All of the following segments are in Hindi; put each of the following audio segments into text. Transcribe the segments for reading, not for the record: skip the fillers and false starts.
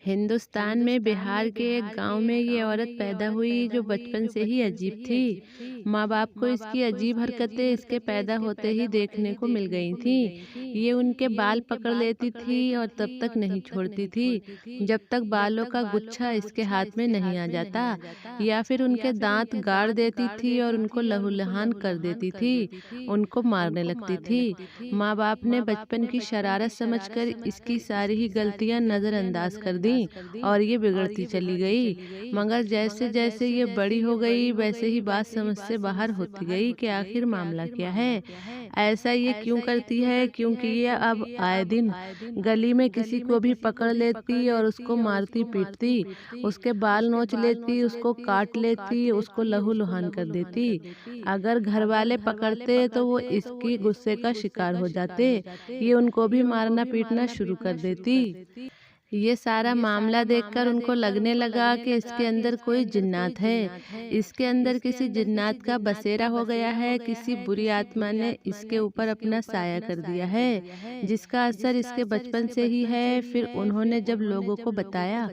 हिंदुस्तान में बिहार के एक गांव में ये औरत पैदा हुई जो बचपन से ही अजीब थी। माँ बाप को इसकी अजीब हरकतें इसके पैदा होते ही देखने को मिल गई थी। ये उनके बाल पकड़ लेती थी और तब तक नहीं छोड़ती थी जब तक बालों का गुच्छा इसके हाथ में नहीं आ जाता, या फिर उनके दांत गाड़ देती थी और उनको लहूलुहान कर देती थी, उनको मारने लगती थी। माँ बाप ने बचपन की शरारत समझकर इसकी सारी ही गलतियां नजरअंदाज कर दी और ये बिगड़ती चली गई। मगर जैसे जैसे ये बड़ी हो गई वैसे ही बात समझ से बाहर होती गई कि आखिर मामला क्या है, ऐसा ये क्यों करती है। क्योंकि ये अब आए दिन गली में किसी को भी पकड़ लेती और उसको मारती पीटती, उसके बाल नोच लेती, उसको काट लेती, उसको लहूलुहान कर देती। अगर घर वाले पकड़ते तो वो इसकी गुस्से का शिकार हो जाते, ये उनको भी मारना पीटना शुरू कर देती। ये सारा मामला देखकर उनको लगने लगा कि इसके अंदर कोई जिन्नात है, इसके अंदर किसी जिन्नात का बसेरा हो गया है, किसी बुरी आत्मा ने इसके ऊपर अपना साया कर दिया है, जिसका असर इसके बचपन से ही है। फिर उन्होंने जब लोगों को बताया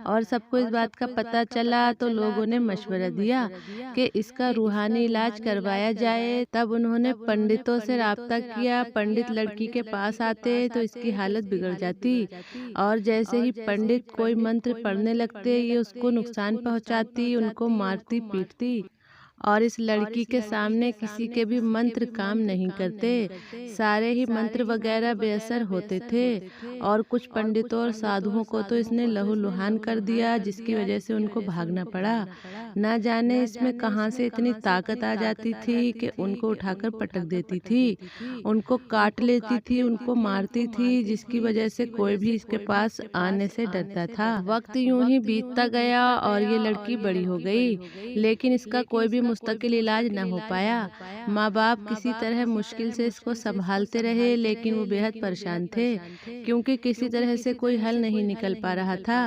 और सबको इस बात का पता चला तो लोगों ने मशवरा दिया कि इसका रूहानी इलाज करवाया जाए। तब उन्होंने पंडितों से राब्ता किया। पंडित लड़की के पास आते तो इसकी हालत बिगड़ जाती और जैसे ही पंडित कोई मंत्र पढ़ने लगते ये उसको नुकसान पहुंचाती, उनको मारती पीटती। और इस लड़की के सामने किसी के भी मंत्र काम नहीं करते, सारे ही मंत्र वगैरह बेअसर होते थे। और कुछ पंडितों और साधुओं को तो इसने लहूलुहान कर दिया, जिसकी वजह से उनको भागना पड़ा। ना जाने इसमें कहाँ से इतनी ताकत आ जाती थी कि उनको उठाकर पटक देती थी, उनको काट लेती थी, उनको मारती थी, जिसकी वजह से कोई भी इसके पास आने से डरता था। वक्त यूं ही बीतता गया और ये लड़की बड़ी हो गई, लेकिन इसका कोई भी मुस्तकिल इलाज न हो पाया। माँ बाप किसी तरह मुश्किल से इसको संभालते रहे, लेकिन वो बेहद परेशान थे क्योंकि किसी तरह से कोई हल नहीं निकल पा रहा था।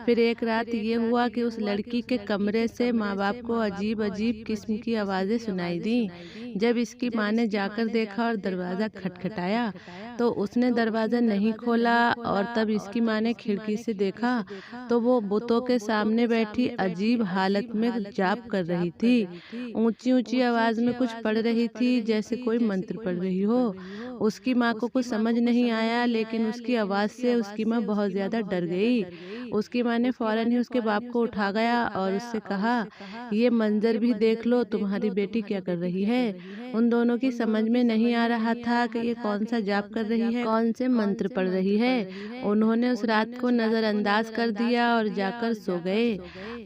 फिर एक रात ये हुआ कि उस लड़की के कमरे से माँ बाप को अजीब अजीब किस्म की आवाज़ें सुनाई दी। जब इसकी माँ ने जाकर देखा और दरवाज़ा खटखटाया तो उसने दरवाज़ा नहीं खोला, और तब इसकी माँ ने खिड़की से देखा तो वो बुतों के सामने बैठी अजीब हालत में जाप कर रही थी। ऊंची ऊंची आवाज में कुछ पढ़ रही थी, जैसे कोई मंत्र पढ़ रही हो। उसकी माँ को कुछ समझ नहीं आया, लेकिन उसकी आवाज से उसकी माँ बहुत ज्यादा डर गई। उसकी माँ ने फौरन ही उसके बाप को उठा गया और उससे कहा, ये मंजर भी देख लो, तुम्हारी बेटी क्या कर रही है। उन दोनों की समझ में नहीं आ रहा था कि ये कौन सा जाप कर रही है, कौन से मंत्र पढ़ रही है। उन्होंने उस रात को नजरअंदाज कर दिया और जाकर सो गए।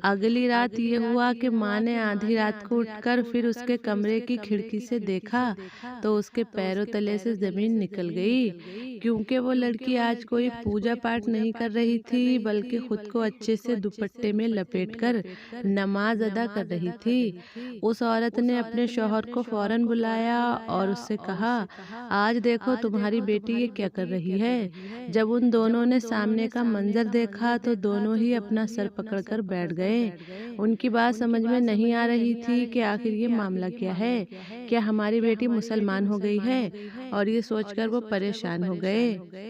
अगली रात ये हुआ कि माँ ने आधी रात को उठकर फिर उसके कमरे की खिड़की से देखा तो उसके पैरों तले से जमीन निकल गई, क्योंकि वो लड़की आज कोई पूजा पाठ नहीं कर रही थी, बल्कि खुद को अच्छे से दुपट्टे में लपेटकर नमाज अदा कर रही थी। उस औरत ने अपने शौहर को फौरन बुलाया और उससे कहा, आज देखो तुम्हारी बेटी ये क्या कर रही है। जब उन दोनों ने सामने का मंजर देखा तो दोनों ही अपना सर पकड़कर बैठ गए। उनकी बात समझ में नहीं आ रही थी कि आखिर ये मामला क्या है, क्या हमारी बेटी मुसलमान हो गई है, और ये सोचकर वो परेशान हो गए।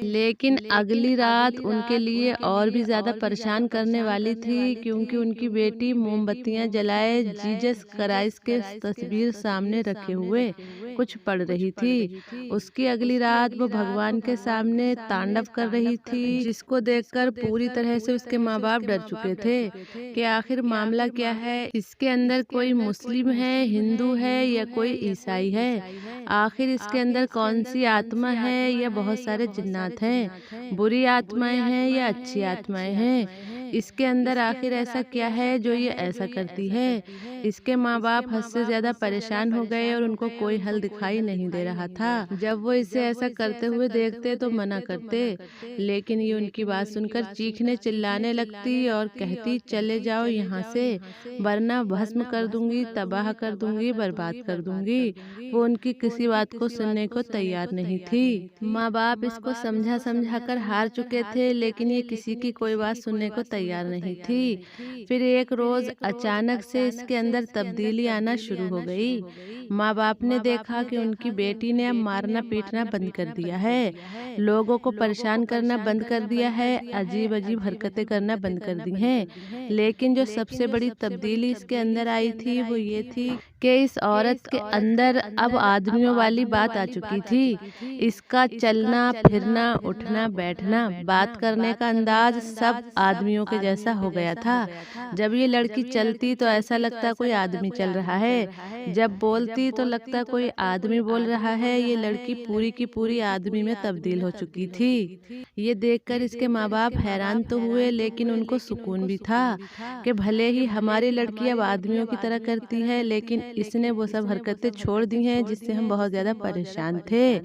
लेकिन अगली रात उनके लिए और भी ज्यादा परेशान करने वाली थी, क्योंकि उनकी बेटी मोमबत्तियां जलाए जीसस क्राइस्ट के तस्वीर सामने रखे हुए कुछ पढ़ रही थी। उसकी अगली रात वो भगवान के सामने तांडव कर रही थी, जिसको देखकर पूरी तरह से उसके माँ बाप डर चुके थे कि आखिर मामला क्या है। इसके अंदर कोई मुस्लिम है, हिंदू है या कोई ईसाई है। आखिर इसके अंदर कौन सी आत्मा है, या बहुत सारे जिन्नात हैं, बुरी आत्माएं हैं या अच्छी आत्माएं हैं। इसके अंदर आखिर ऐसा क्या है जो ये ऐसा करती है। इसके माँ बाप हद से ज्यादा परेशान हो गए और उनको कोई हल दिखाई नहीं दे रहा था। जब वो इसे ऐसा करते हुए देखते तो मना करते, लेकिन ये उनकी बात सुनकर चीखने चिल्लाने लगती और कहती, चले जाओ यहाँ से, वरना भस्म कर दूंगी, तबाह कर दूंगी, बर्बाद कर दूंगी। वो उनकी किसी बात को सुनने को तैयार नहीं थी। माँ बाप इसको समझा समझा कर हार चुके थे, लेकिन ये किसी की कोई बात सुनने को तैयार तैयार नहीं थी। फिर एक रोज अचानक से इसके अंदर तब्दीली आना शुरू हो गई। माँ बाप ने देखा कि उनकी बेटी ने अब मारना पीटना बंद कर दिया है, लोगों को परेशान करना बंद कर दिया है, अजीब अजीब हरकतें करना बंद कर दी हैं। लेकिन जो सबसे बड़ी तब्दीली इसके अंदर आई थी वो ये थी कि इस औरत के अंदर अब आदमियों वाली बात आ चुकी थी। इसका चलना फिरना, उठना बैठना, बात करने का अंदाज सब आदमियों के जैसा हो गया था। जब ये लड़की चलती तो ऐसा लगता कोई आदमी चल रहा है, जब बोलती तो लगता कोई आदमी बोल रहा है। ये लड़की पूरी की पूरी आदमी में तब्दील हो चुकी थी। ये देखकर इसके माँ बाप हैरान तो हुए, लेकिन उनको सुकून भी था कि भले ही हमारी लड़की अब आदमियों की तरह करती है, लेकिन इसने वो सब हरकतें छोड़ दी हैं जिससे हम बहुत ज्यादा परेशान थे।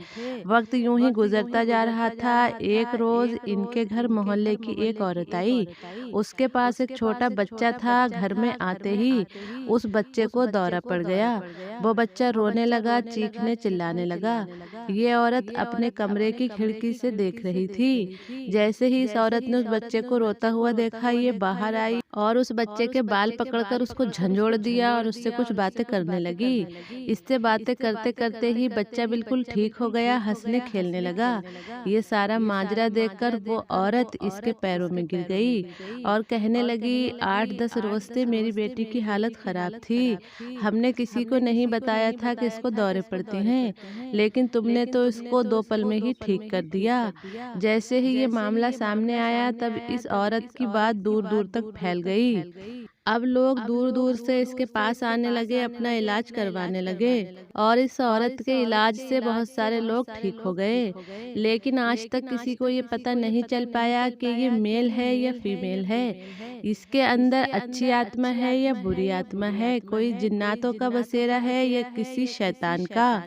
वक्त यूं ही गुजरता जा रहा था। एक रोज इनके घर मोहल्ले की एक औरत आई। उसके पास एक छोटा बच्चा था। घर में आते ही उस बच्चे को दौरा पड़ गया। वो बच्चा रोने लगा, चीखने चिल्लाने लगा। ये औरत अपने कमरे की खिड़की से देख रही थी। जैसे ही इस औरत ने उस बच्चे को रोता हुआ देखा, ये बाहर आई और उस बच्चे के बाल पकड़कर उसको झंझोड़ दिया और उससे कुछ बातें करने लगी। इससे बातें करते करते ही बच्चा बिल्कुल ठीक हो गया, हंसने खेलने लगा। ये सारा माजरा देखकर वो औरत इसके पैरों में गिर गई और कहने लगी, 8-10 रोज से मेरी बेटी की हालत खराब थी। हमने किसी को नहीं बताया था कि इसको दौरे पड़ते हैं, लेकिन तुमने तो इसको 2 पल में ही ठीक कर दिया। जैसे ही ये मामला सामने आया, तब इस औरत की बात दूर दूर तक फैल गई। अब लोग दूर दूर से इसके पास आने लगे, अपना इलाज करवाने लगे और इस औरत के इलाज से बहुत सारे लोग ठीक हो गए। लेकिन आज तक किसी को ये पता नहीं चल पाया कि ये मेल है या फीमेल है, इसके अंदर अच्छी आत्मा है या बुरी आत्मा है, कोई जिन्नातों का बसेरा है या किसी शैतान का।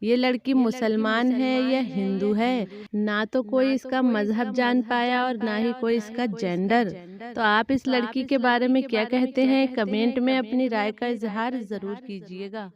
ये लड़की मुसलमान है या हिंदू है, ना तो कोई इसका मजहब जान पाया और ना ही कोई इसका जेंडर। तो आप इस लड़की के बारे में क्या कहते हैं? कमेंट में अपनी राय का इजहार जरूर कीजिएगा।